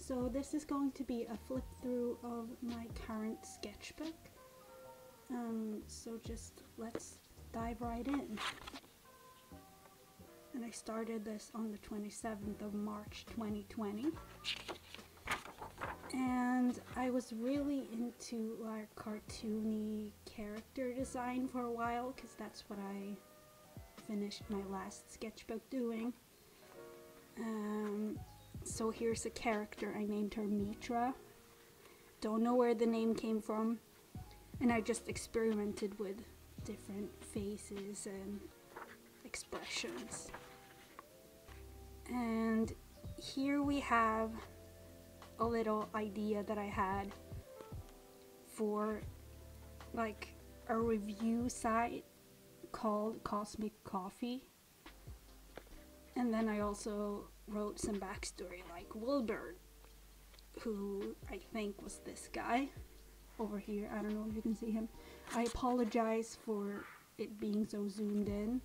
So this is going to be a flip through of my current sketchbook. So just let's dive right in. And I started this on the 27th of March 2020. And I was really into like cartoony character design for a while, because that's what I finished my last sketchbook doing. So here's a character. I named her Mitra. Don't know where the name came from, and I just experimented with different faces and expressions. And here we have a little idea that I had for like a review site called Cosmic Coffee. And then I also wrote some backstory, like Wilbert, who I think was this guy over here. I don't know if you can see him. I apologize for it being so zoomed in.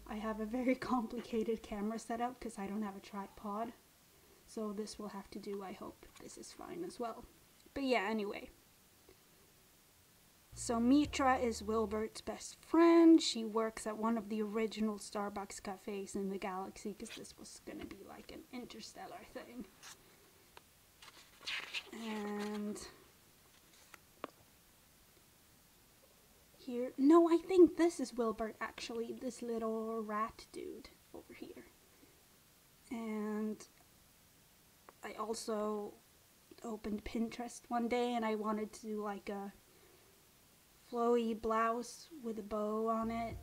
I have a very complicated camera setup because I don't have a tripod. So this will have to do. I hope this is fine as well. But yeah, anyway. So Mitra is Wilbert's best friend. She works at one of the original Starbucks cafes in the galaxy, because this was going to be like an interstellar thing. And here, no, I think this is Wilbert actually, this little rat dude over here. And I also opened Pinterest one day and I wanted to do like a flowy blouse with a bow on it.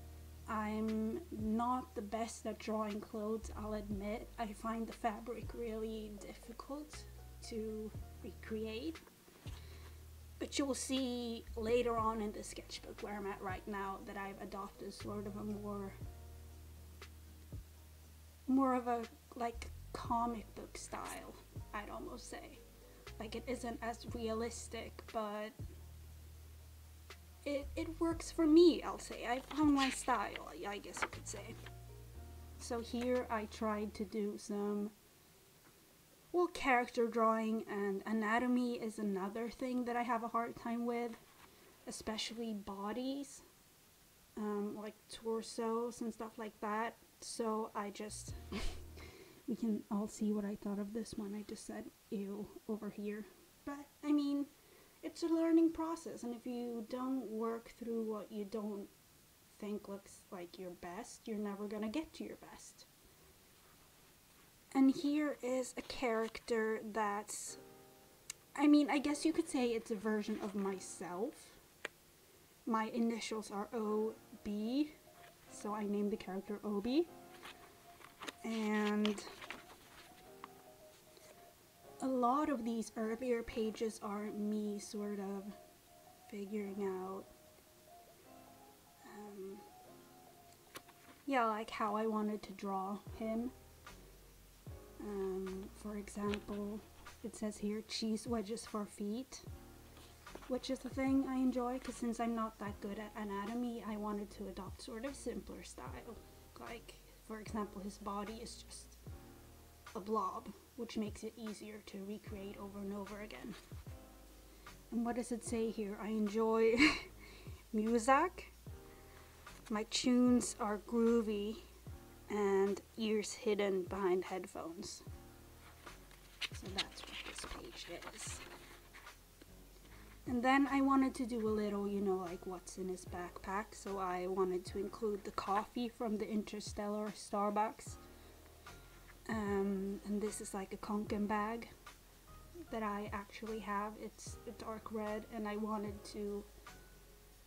I'm not the best at drawing clothes, I'll admit. I find the fabric really difficult to recreate. But you'll see later on in the sketchbook where I'm at right now that I've adopted sort of a more of a like comic book style, I'd almost say. Like, it isn't as realistic, but it works for me, I'll say. I found my style, I guess you could say. So here I tried to do some, well, character drawing, and anatomy is another thing that I have a hard time with, especially bodies, like torsos and stuff like that. So I just, we can all see what I thought of this one. I just said ew over here. But I mean, it's a learning process, and if you don't work through what you don't think looks like your best, you're never gonna get to your best. And here is a character that's, I mean, I guess you could say it's a version of myself. My initials are OB, so I named the character Obi. And a lot of these earlier pages are me sort of figuring out, yeah, like how I wanted to draw him. For example, it says here cheese wedges for feet, which is a thing I enjoy, because since I'm not that good at anatomy, I wanted to adopt sort of simpler style. Like, for example, his body is just a blob, which makes it easier to recreate over and over again. And what does it say here? I enjoy music. My tunes are groovy and ears hidden behind headphones. So that's what this page is. And then I wanted to do a little, you know, like what's in his backpack. So I wanted to include the coffee from the interstellar Starbucks. And this is like a Konken bag that I actually have. It's a dark red, and I wanted to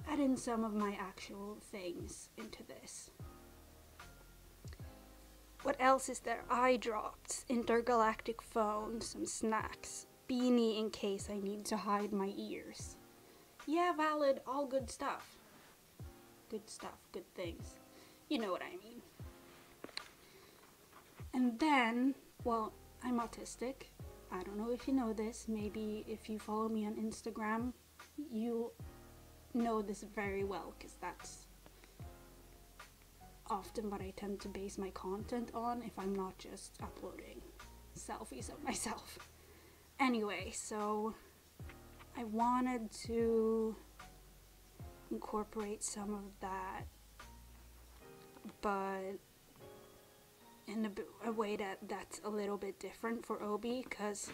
add in some of my actual things into this. What else is there? Eye drops, intergalactic phone, some snacks, beanie in case I need to hide my ears. Yeah, valid, all good stuff. Good stuff, good things. You know what I mean. And then, well, I'm autistic. I don't know if you know this. Maybe if you follow me on Instagram, you know this very well, because that's often what I tend to base my content on if I'm not just uploading selfies of myself. Anyway, so I wanted to incorporate some of that, but in a way that's a little bit different for Obi, because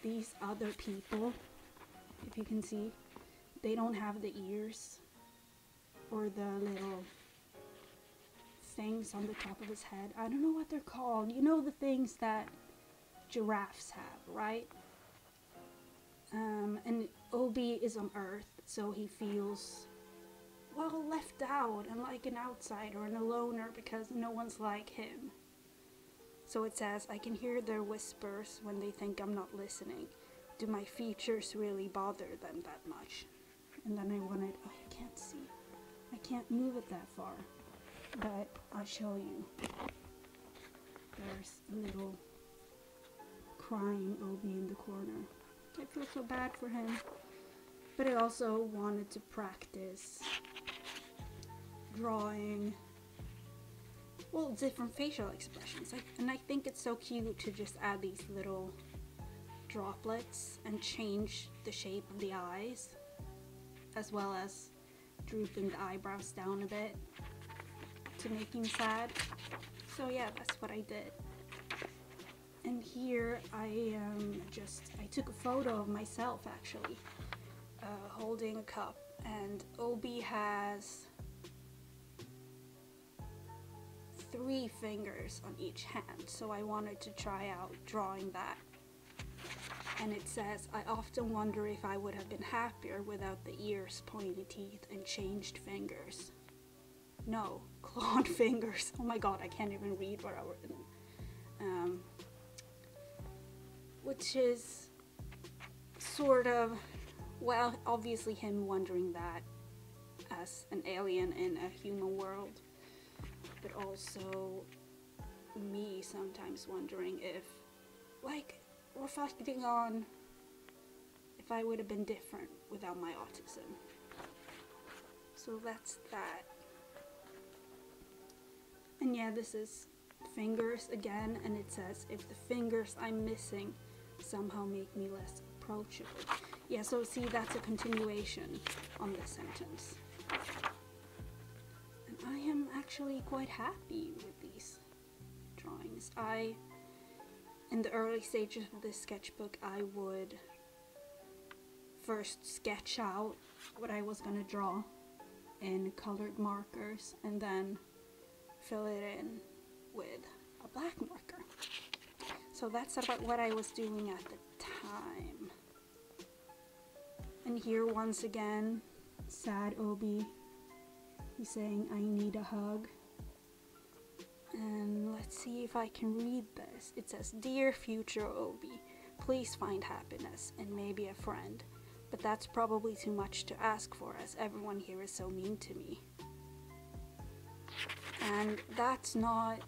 these other people, if you can see, they don't have the ears or the little things on the top of his head. I don't know what they're called. You know, the things that giraffes have, right? And Obi is on Earth, so he feels, well, left out and like an outsider and a loner because no one's like him. So it says, I can hear their whispers when they think I'm not listening. Do my features really bother them that much? And then I wanted, oh, you can't see. I can't move it that far. But I'll show you. There's a little crying Obi in the corner. I feel so bad for him. But I also wanted to practice drawing, well, different facial expressions. And I think it's so cute to just add these little droplets and change the shape of the eyes, as well as drooping the eyebrows down a bit to make him sad. So yeah, that's what I did. And here I took a photo of myself actually, holding a cup, and Obi has 3 fingers on each hand, so I wanted to try out drawing that. And it says, I often wonder if I would have been happier without the ears, pointy teeth, and changed fingers. No, clawed fingers. Oh my god, I can't even read what I wrote. Which is sort of, well, obviously him wondering that as an alien in a human world, but also me sometimes wondering if, like, reflecting on if I would have been different without my autism. So that's that. And yeah, this is fingers again, and it says, if the fingers I'm missing somehow make me less approachable. Yeah, so see, that's a continuation on this sentence. And I am actually quite happy with these drawings. In the early stages of this sketchbook, I would first sketch out what I was gonna draw in colored markers and then fill it in with a black marker. So that's about what I was doing at the time. And here once again, sad Obi, he's saying, I need a hug. And let's see if I can read this. It says, Dear future Obi, please find happiness and maybe a friend. But that's probably too much to ask for, as everyone here is so mean to me. And that's not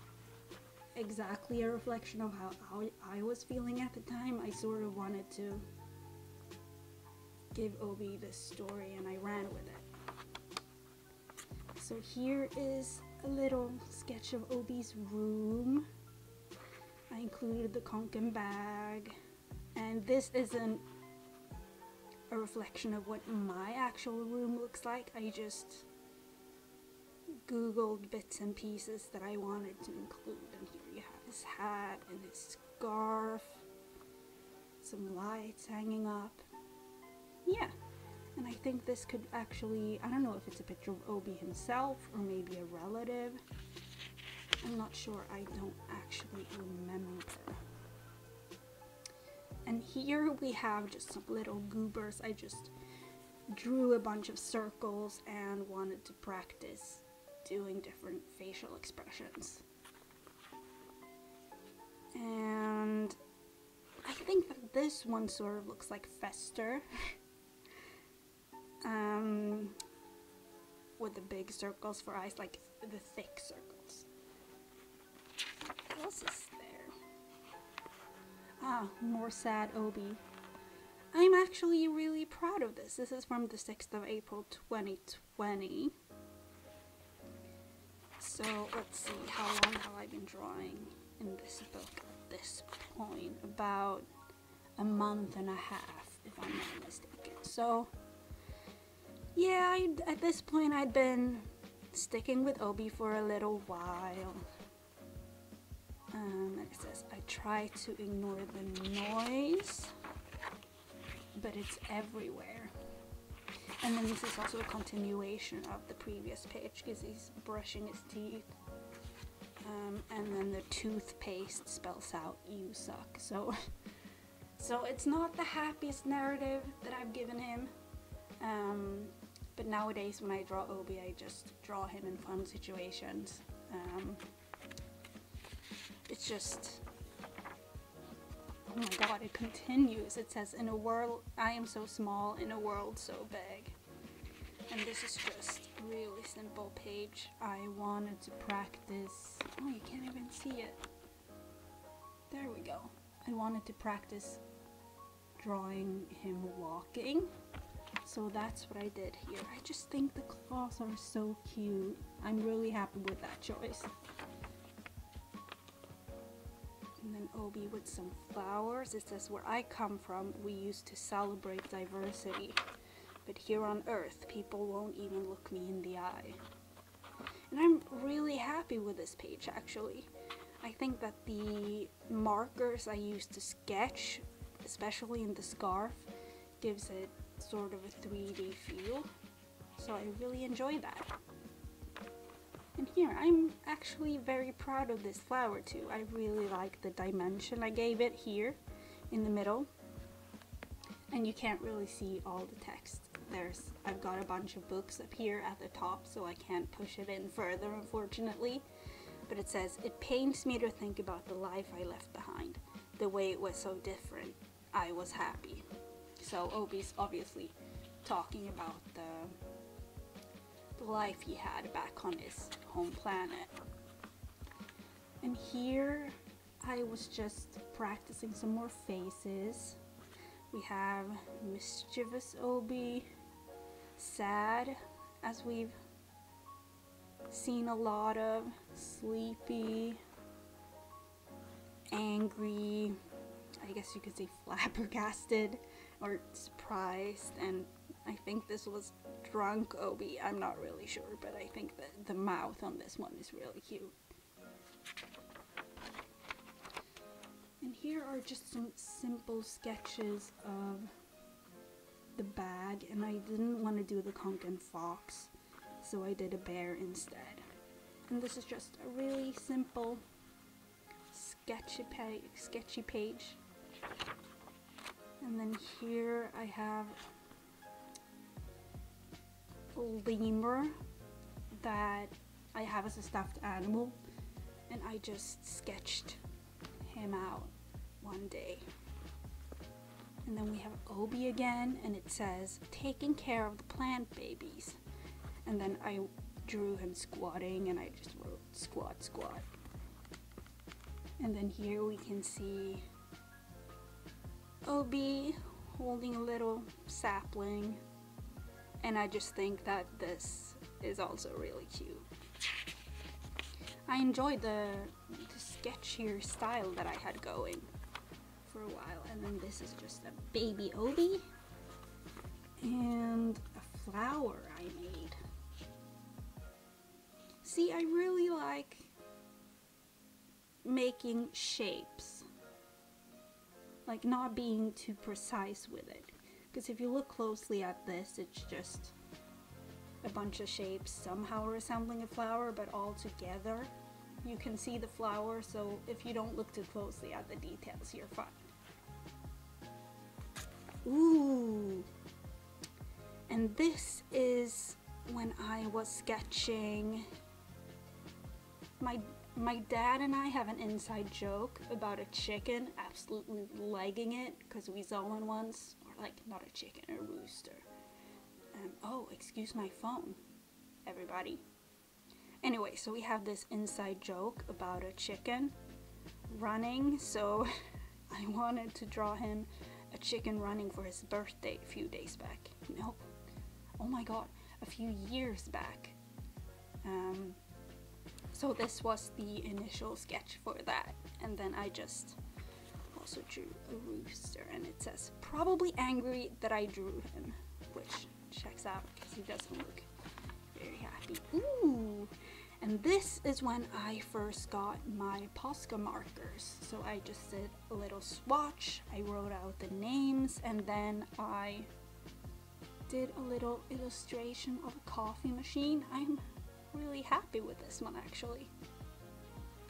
exactly a reflection of how I was feeling at the time. I sort of wanted to give Obi this story and I ran with it. So here is a little sketch of Obi's room. I included the Konken bag, and this isn't a reflection of what my actual room looks like. I just googled bits and pieces that I wanted to include, and here you have his hat and his scarf, some lights hanging up. Yeah, and I think this could actually, I don't know if it's a picture of Obi himself or maybe a relative. I'm not sure, I don't actually remember. And here we have just some little goobers. I just drew a bunch of circles and wanted to practice doing different facial expressions. And I think that this one sort of looks like Fester. With the big circles for eyes, like the thick circles. What else is there? Ah, more sad Obi. I'm actually really proud of this. This is from the 6th of April 2020. So let's see, how long have I been drawing in this book at this point? About a month and a half, if I'm not mistaken. So yeah, at this point I'd been sticking with Obi for a little while. And it says, I try to ignore the noise, but it's everywhere. And then this is also a continuation of the previous page because he's brushing his teeth. And then the toothpaste spells out, you suck. So it's not the happiest narrative that I've given him. But nowadays when I draw Obi, I just draw him in fun situations. It's just, oh my god, it continues. It says, in a world, I am so small, in a world so big. And this is just a really simple page. I wanted to practice, oh, you can't even see it. There we go. I wanted to practice drawing him walking. So that's what I did here. I just think the claws are so cute. I'm really happy with that choice. And then Obi with some flowers. It says, where I come from, we used to celebrate diversity. But here on Earth, people won't even look me in the eye. And I'm really happy with this page, actually. I think that the markers I used to sketch, especially in the scarf, gives it sort of a 3D feel. So I really enjoy that. And here, I'm actually very proud of this flower too. I really like the dimension I gave it here in the middle. And you can't really see all the text. I've got a bunch of books up here at the top, so I can't push it in further, unfortunately. But it says, it pains me to think about the life I left behind. The way it was so different. I was happy. So Obi's obviously talking about the life he had back on his home planet. And here I was just practicing some more faces. We have mischievous Obi, sad, as we've seen a lot of, sleepy, angry, I guess you could say flabbergasted or surprised, and I think this was drunk Obi. I'm not really sure, but I think that the mouth on this one is really cute. And here are just some simple sketches of the bag, and I didn't want to do the conch and fox, so I did a bear instead. And this is just a really simple sketchy page. And then here I have a lemur that I have as a stuffed animal, and I just sketched him out one day. And then we have Obi again, and it says, taking care of the plant babies. And then I drew him squatting, and I just wrote squat, squat. And then here we can see Obi holding a little sapling, and I just think that this is also really cute. I enjoyed the sketchier style that I had going for a while. And then this is just a baby Obi and a flower I made. See, I really like making shapes, like not being too precise with it, because if you look closely at this, it's just a bunch of shapes somehow resembling a flower, but all together you can see the flower, so if you don't look too closely at the details, you're fine. Ooh! And this is when I was sketching. My dad and I have an inside joke about a chicken absolutely legging it because we saw one once, or like not a chicken, a rooster. Oh, excuse my phone, everybody. Anyway, so we have this inside joke about a chicken running, so I wanted to draw him a chicken running for his birthday a few days back. No, oh my god, a few years back. So this was the initial sketch for that, and then I just also drew a rooster, and it says, probably angry that I drew him, which checks out because he doesn't look very happy. Ooh! And this is when I first got my Posca markers. So I just did a little swatch, I wrote out the names, and then I did a little illustration of a coffee machine. I'm really happy with this one, actually.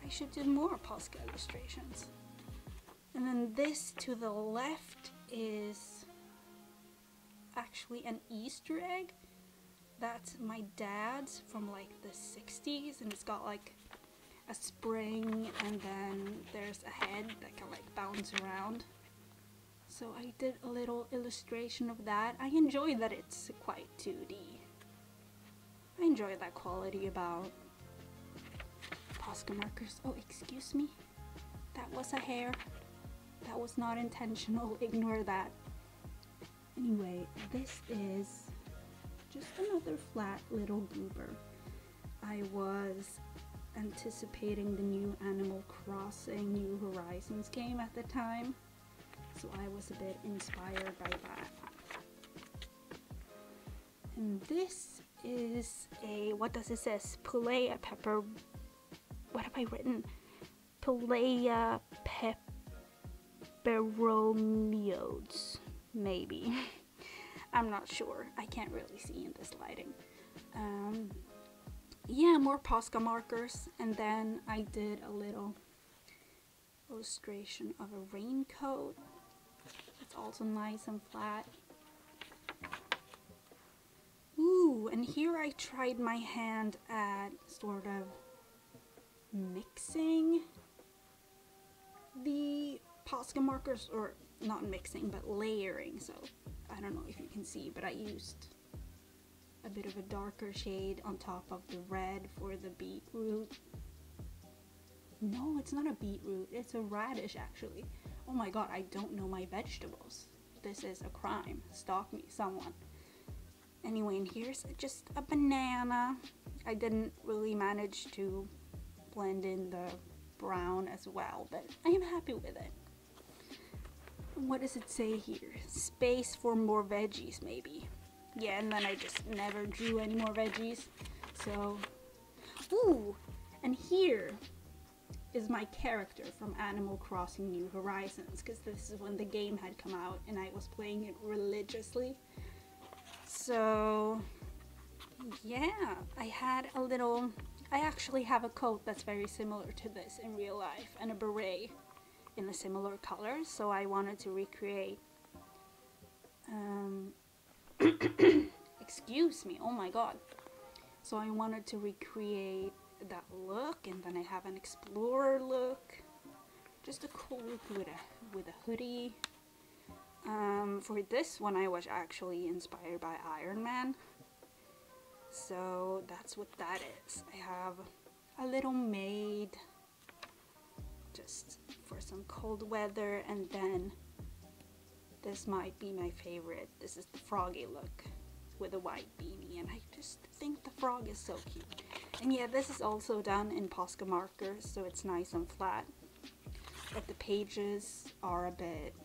I should do more Posca illustrations. And then this to the left is actually an Easter egg. That's my dad's from like the 60s, and it's got like a spring, and then there's a head that can like bounce around. So I did a little illustration of that. I enjoy that it's quite 2D. I enjoy that quality about Posca markers. Oh, excuse me. That was a hair. That was not intentional. Ignore that. Anyway, this is just another flat little goober. I was anticipating the new Animal Crossing New Horizons game at the time, so I was a bit inspired by that. And this is a, what does it say? Pulea pepper. What have I written? Pulea pepperomiodes, maybe. I'm not sure. I can't really see in this lighting. Yeah, more Posca markers, and then I did a little illustration of a raincoat. It's also nice and flat. Ooh, and here I tried my hand at sort of mixing the Posca markers, or not mixing, but layering. So I don't know if you can see, but I used a bit of a darker shade on top of the red for the beetroot. No, it's not a beetroot, it's a radish actually. Oh my god, I don't know my vegetables. This is a crime. Stalk me, someone. Anyway, and here's just a banana. I didn't really manage to blend in the brown as well, but I am happy with it. What does it say here? Space for more veggies, maybe. Yeah, and then I just never drew any more veggies. So, ooh, and here is my character from Animal Crossing New Horizons, because this is when the game had come out and I was playing it religiously. So, yeah, I actually have a coat that's very similar to this in real life, and a beret in a similar color, so I wanted to recreate, excuse me, oh my god. So I wanted to recreate that look, and then I have an explorer look, just a cool look with a hoodie. For this one I was actually inspired by Iron Man, so that's what that is. I have a little maid just for some cold weather, and then this might be my favorite. This is the froggy look with a white beanie, and I just think the frog is so cute. And yeah, this is also done in Posca markers, so it's nice and flat, but the pages are a bit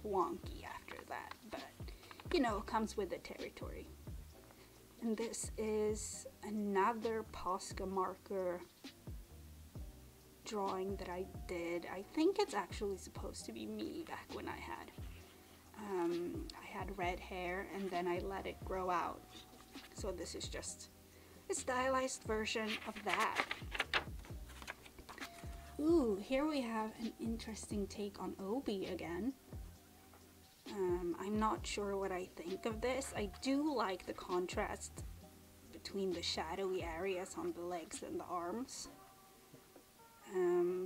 wonky after that, but you know, it comes with the territory. And this is another Posca marker drawing that I did. I think it's actually supposed to be me back when I had red hair, and then I let it grow out. So this is just a stylized version of that. Ooh, here we have an interesting take on Obi again. I'm not sure what I think of this. I do like the contrast between the shadowy areas on the legs and the arms.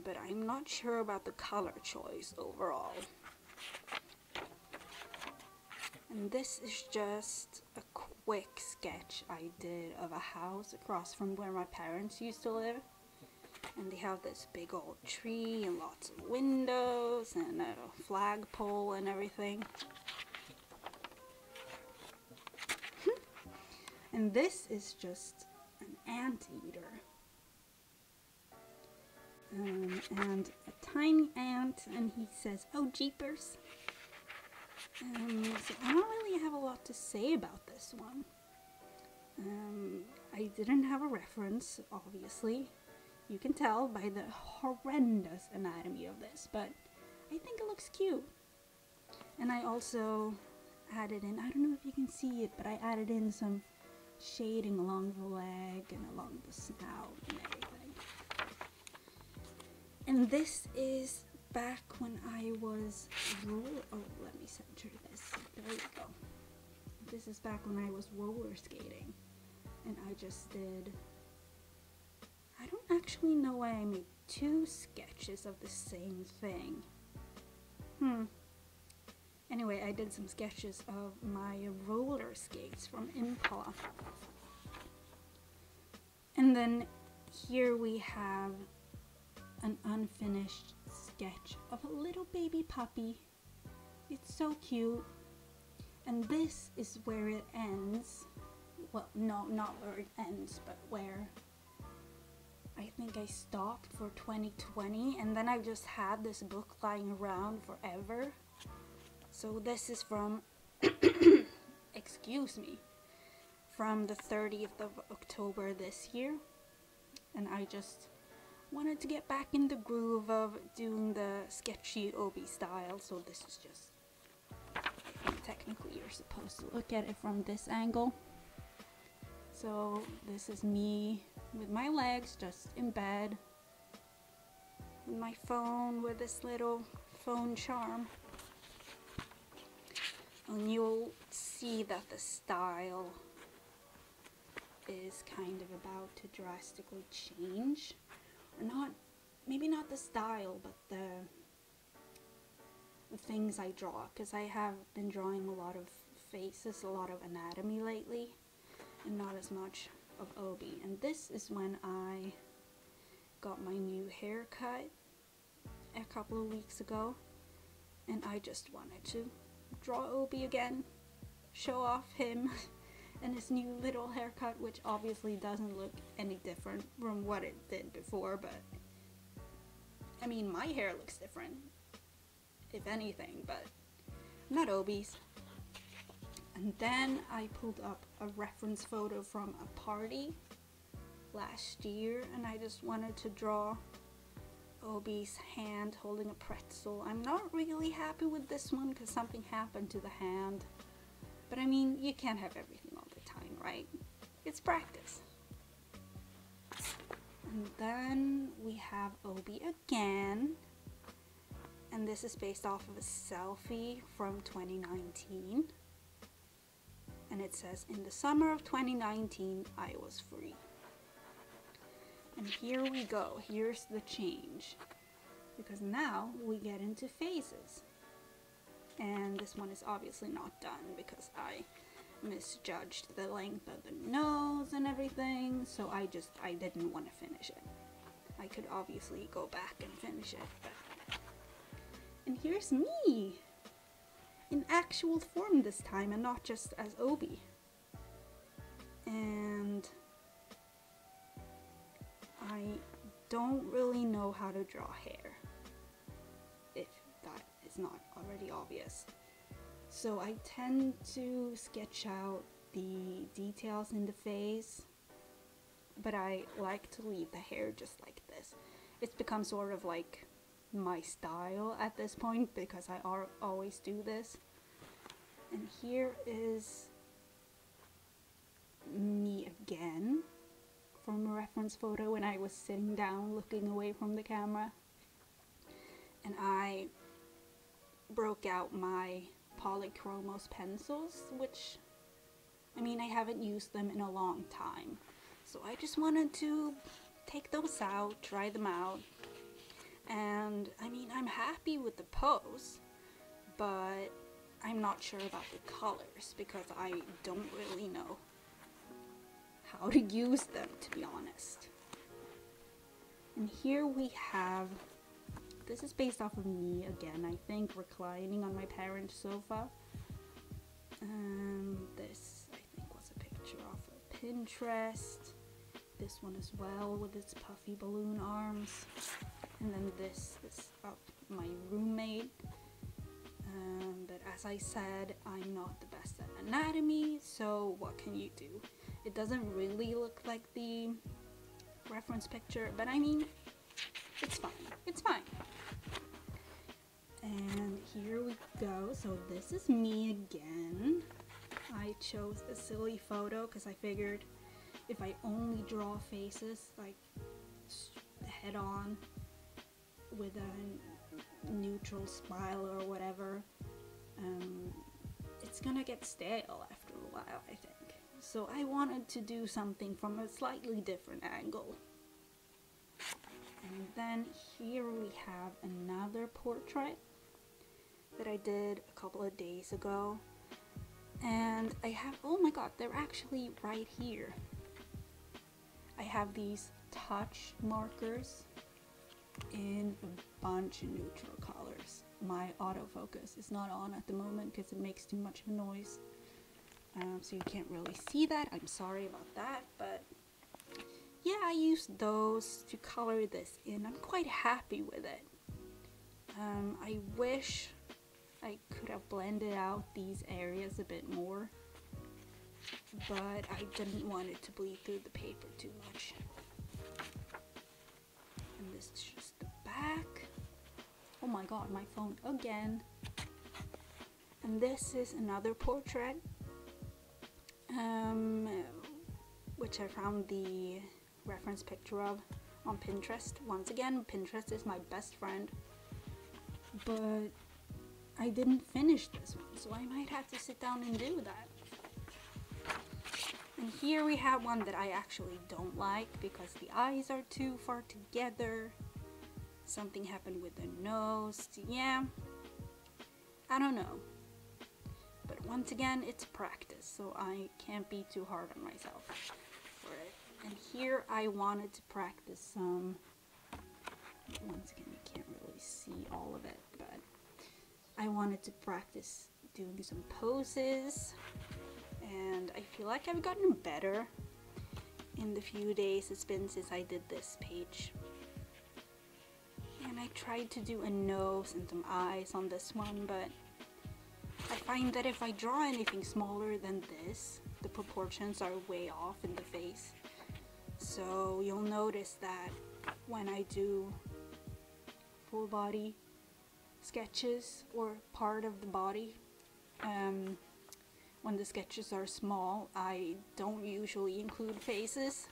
But I'm not sure about the color choice overall. And this is just a quick sketch I did of a house across from where my parents used to live. And they have this big old tree and lots of windows and a flagpole and everything. And this is just an anteater. and a tiny ant, and he says, "Oh, jeepers." So I don't really have a lot to say about this one. I didn't have a reference, obviously. You can tell by the horrendous anatomy of this, but I think it looks cute. And I also added in, I don't know if you can see it, but I added in some shading along the leg and along the snout and everything. And this is back when I was let me center this. There we go. This is back when I was roller skating, and I just did, I don't actually know why I made 2 sketches of the same thing. Anyway, I did some sketches of my roller skates from Impala. And then here we have an unfinished sketch of a little baby puppy. It's so cute. And this is where it ends. Well, no, not where it ends, but where I think I stopped for 2020, and then I just had this book lying around forever. So this is from, excuse me, from the 30th of October this year. And I just wanted to get back in the groove of doing the sketchy obi style, so this is just, technically you're supposed to look at it from this angle. So this is me with my legs just in bed, with my phone, with this little phone charm. And you'll see that the style is kind of about to drastically change. Or not, maybe not the style, but the things I draw, because I have been drawing a lot of faces, a lot of anatomy lately, and not as much of obi. And this is when I got my new haircut a couple of weeks ago, and I just wanted to draw obi again, show off him and his new little haircut, which obviously doesn't look any different from what it did before, but I mean, my hair looks different, if anything, but not obi's. And then I pulled up a reference photo from a party last year, and I just wanted to draw obi's hand holding a pretzel. I'm not really happy with this one because something happened to the hand, but I mean, you can't have everything all the time, right? It's practice. And then we have obi again, and this is based off of a selfie from 2019, and it says, "In the summer of 2019 I was free." And here we go, here's the change, because now we get into faces. And this one is obviously not done because I misjudged the length of the nose and everything, so I didn't want to finish it. I could obviously go back and finish it, but... And here's me! In actual form this time, and not just as obi. And I don't really know how to draw hair, if that is not already obvious. So I tend to sketch out the details in the face, but I like to leave the hair just like this. It's become sort of like my style at this point because I always do this. And here is me again from a reference photo when I was sitting down looking away from the camera, and I broke out my Polychromos pencils, which, I mean, I haven't used them in a long time, so I just wanted to take those out, try them out. And I mean, I'm happy with the pose, but I'm not sure about the colors because I don't really know how to use them, to be honest. And here we have, this is based off of me again, I think, reclining on my parents' sofa. This, I think, was a picture off of Pinterest. This one as well with its puffy balloon arms. And then this is of my roommate. But as I said, I'm not the best at anatomy, so what can you do? It doesn't really look like the reference picture, but I mean, it's fine. It's fine. And here we go. So this is me again. I chose a silly photo because I figured if I only draw faces like head on with a neutral smile or whatever, it's gonna get stale after a while, I think. So I wanted to do something from a slightly different angle. And then here we have another portrait that I did a couple of days ago. And I have, oh my god, they're actually right here. I have these touch markers in a bunch of neutral colors. My autofocus is not on at the moment because it makes too much noise. So you can't really see that. I'm sorry about that, but yeah, I used those to color this in. I'm quite happy with it. I wish I could have blended out these areas a bit more, but I didn't want it to bleed through the paper too much. And this is just the back. Oh my god, my phone again. And this is another portrait, which I found the reference picture of on Pinterest. Once again, Pinterest is my best friend, but I didn't finish this one, so I might have to sit down and do that. And here we have one that I actually don't like because the eyes are too far together. Something happened with the nose. Yeah, I don't know. But once again, it's practice, so I can't be too hard on myself for it. And here I wanted to practice some, once again, you can't really see all of it, but I wanted to practice doing some poses, and I feel like I've gotten better in the few days it's been since I did this page. And I tried to do a nose and some eyes on this one, but I find that if I draw anything smaller than this, the proportions are way off in the face. So you'll notice that when I do full body sketches or part of the body, when the sketches are small, I don't usually include faces.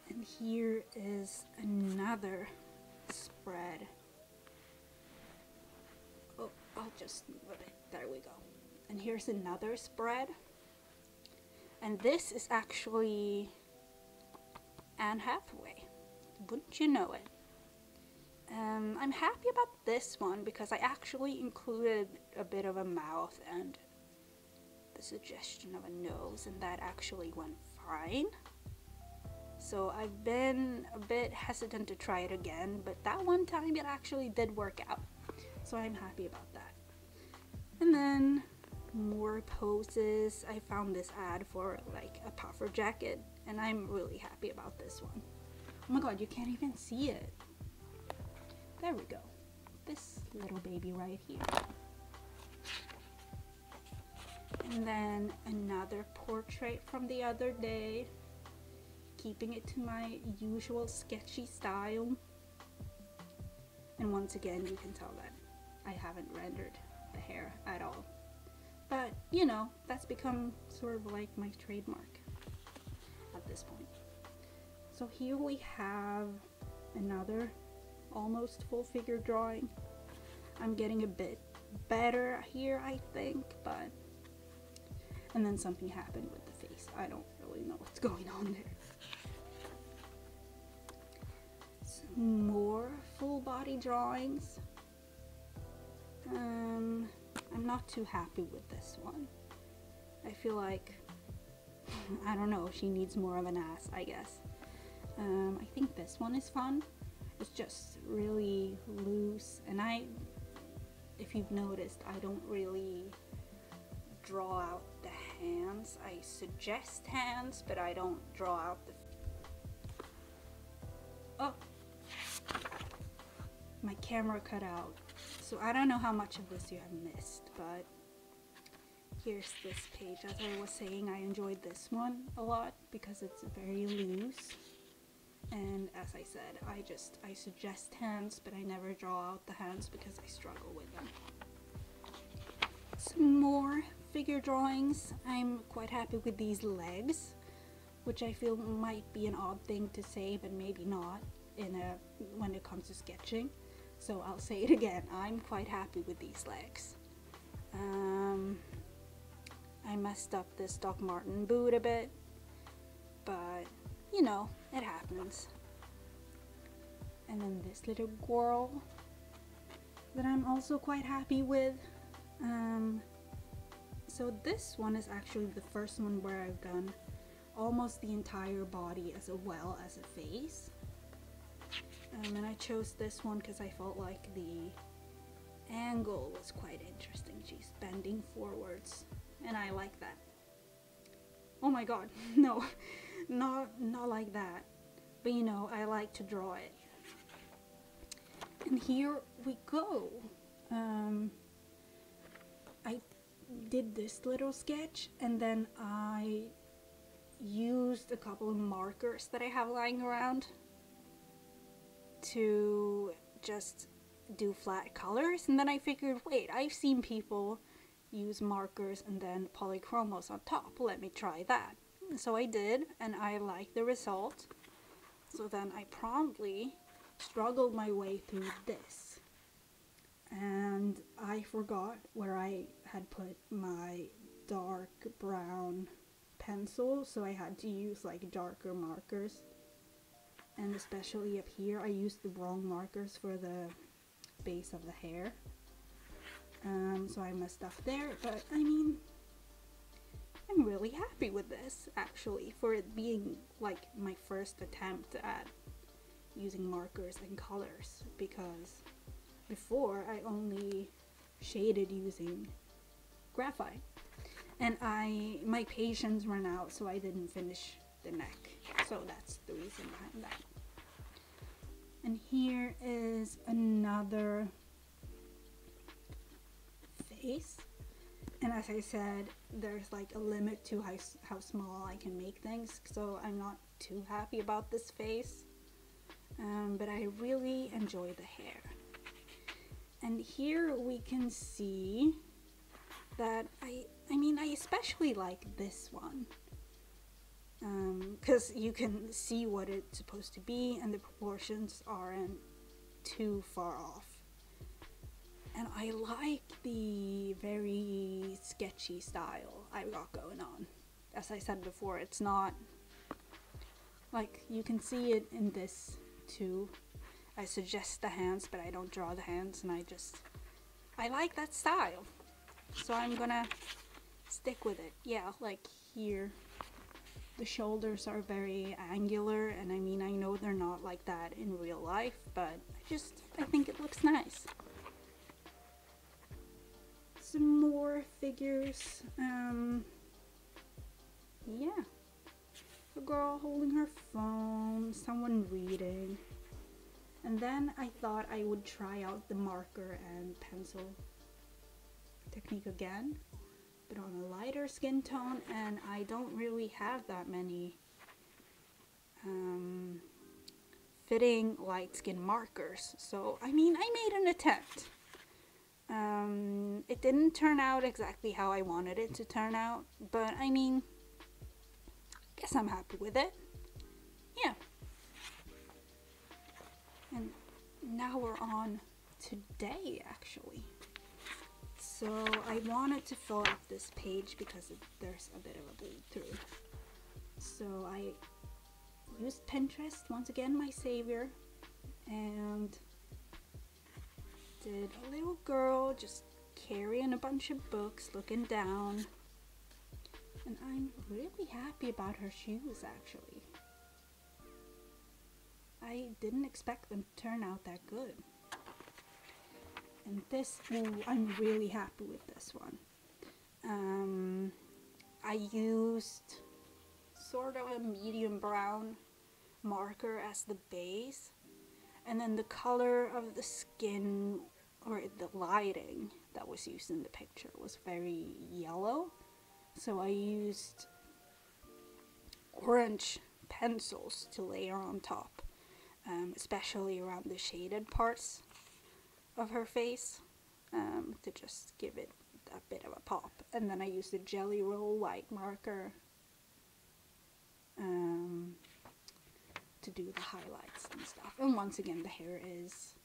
And here is another spread. Oh, I'll just move it. There we go. And here's another spread. And this is actually Anne Hathaway. Wouldn't you know it? I'm happy about this one because I actually included a bit of a mouth and the suggestion of a nose, and that actually went fine. So I've been a bit hesitant to try it again, but that one time it actually did work out. So I'm happy about that. And then more poses. I found this ad for like a puffer jacket, and I'm really happy about this one. Oh my god, you can't even see it. There we go. This little baby right here. And then another portrait from the other day, keeping it to my usual sketchy style. And once again, you can tell that I haven't rendered the hair at all. But, you know, that's become sort of like my trademark at this point. So here we have another almost full figure drawing. I'm getting a bit better here, I think, but... And then something happened with the face. I don't really know what's going on there. Some more full body drawings. I'm not too happy with this one. I feel like, I don't know, she needs more of an ass, I guess. I think this one is fun. It's just really loose, and if you've noticed, I don't really draw out the hands. I suggest hands, but I don't draw out the... Oh, my camera cut out. So I don't know how much of this you have missed, but here's this page. As I was saying, I enjoyed this one a lot because it's very loose. And as I said, I suggest hands, but I never draw out the hands because I struggle with them. Some more figure drawings. I'm quite happy with these legs, which I feel might be an odd thing to say, but maybe not when it comes to sketching. So I'll say it again. I'm quite happy with these legs. I messed up this Doc Marten boot a bit, but you know, it happens. And then this little girl that I'm also quite happy with. So this one is actually the first one where I've done almost the entire body as well as a face. And I chose this one because I felt like the angle was quite interesting. She's bending forwards, and I like that. Oh my god, no, not like that. But you know, I like to draw it. And here we go. I did this little sketch, and then I used a couple of markers that I have lying around to just do flat colors. And then I figured, wait, I've seen people use markers and then polychromos on top. Let me try that. So I did, and I liked the result. So then I promptly struggled my way through this. And I forgot where I had put my dark brown pencil, so I had to use like darker markers. And especially up here, I used the wrong markers for the base of the hair. So I messed up there, but I mean, I'm really happy with this actually, for it being like my first attempt at using markers and colors, because before I only shaded using graphite, and my patience ran out, so I didn't finish the neck. So that's the reason behind that. And here is another face, and as I said, there's like a limit to how small I can make things, so I'm not too happy about this face, but I really enjoy the hair. And here we can see that I mean, I especially like this one, because you can see what it's supposed to be and the proportions aren't too far off. And I like the very sketchy style I've got going on. As I said before, it's not like, you can see it in this too. I suggest the hands, but I don't draw the hands, and I like that style. So I'm gonna stick with it. Yeah, like here, the shoulders are very angular, and I mean, I know they're not like that in real life, but I think it looks nice. Some more figures. Yeah, a girl holding her phone, someone reading. And then I thought I would try out the marker and pencil technique again, but on a lighter skin tone, and I don't really have that many fitting light skin markers. So I mean, I made an attempt. It didn't turn out exactly how I wanted it to turn out, but I mean, I guess I'm happy with it. Yeah. And now we're on today, actually. So I wanted to fill up this page because there's a bit of a bleed through. So I used Pinterest, once again my savior, and did a little girl just carrying a bunch of books, looking down. And I'm really happy about her shoes, actually. I didn't expect them to turn out that good. And this, ooh, I'm really happy with this one. I used sort of a medium brown marker as the base, and then the color of the skin or the lighting that was used in the picture was very yellow, so I used orange pencils to layer on top, especially around the shaded parts of her face, to just give it a bit of a pop. And then I used a Jelly Roll white marker to do the highlights and stuff. And once again, the hair is,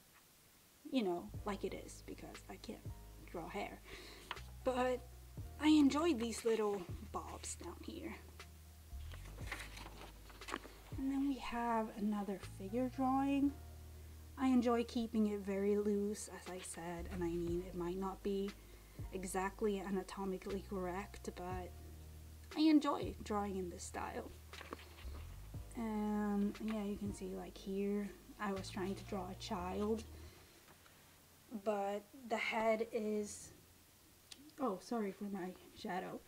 you know, like it is, because I can't draw hair. But I enjoyed these little bobs down here. And then we have another figure drawing. I enjoy keeping it very loose, as I said, and I mean, it might not be exactly anatomically correct, but I enjoy drawing in this style. And yeah, you can see like here, I was trying to draw a child, but the head is, oh, sorry for my shadow,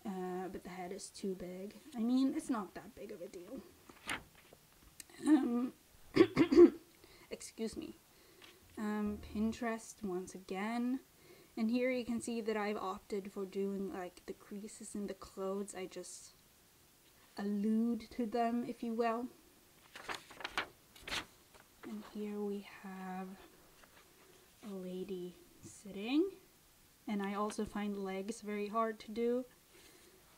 but the head is too big. I mean, it's not that big of a deal. Excuse me. Pinterest once again, and here you can see that I've opted for doing like the creases in the clothes. I just allude to them, if you will. And here we have a lady sitting, and I also find legs very hard to do,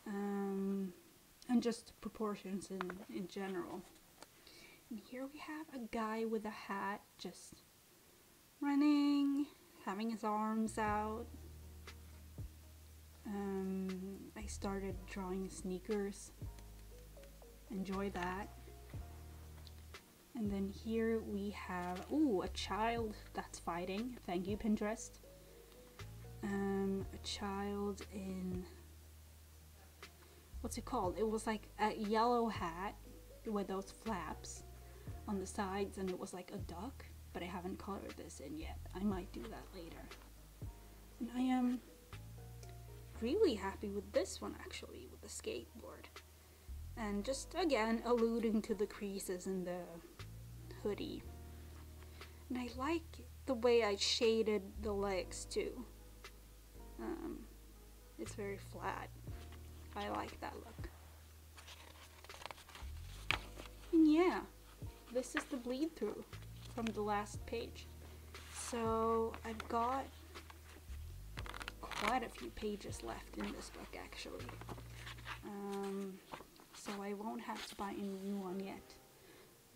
and just proportions in general. And here we have a guy with a hat just running, having his arms out. I started drawing sneakers. Enjoy that. And then here we have, ooh, a child that's fighting. Thank you, Pinterest. A child in, what's it called? It was like a yellow hat with those flaps on the sides, and it was like a duck, but I haven't colored this in yet. I might do that later. And I am really happy with this one, actually, with the skateboard. And just again alluding to the creases in the hoodie. And I like the way I shaded the legs too. It's very flat. I like that look. And yeah, this is the bleed through from the last page. So I've got quite a few pages left in this book, actually. So I won't have to buy a new one yet.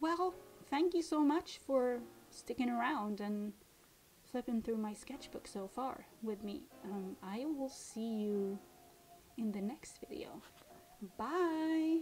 Well, thank you so much for sticking around and flipping through my sketchbook so far with me. I will see you in the next video. Bye!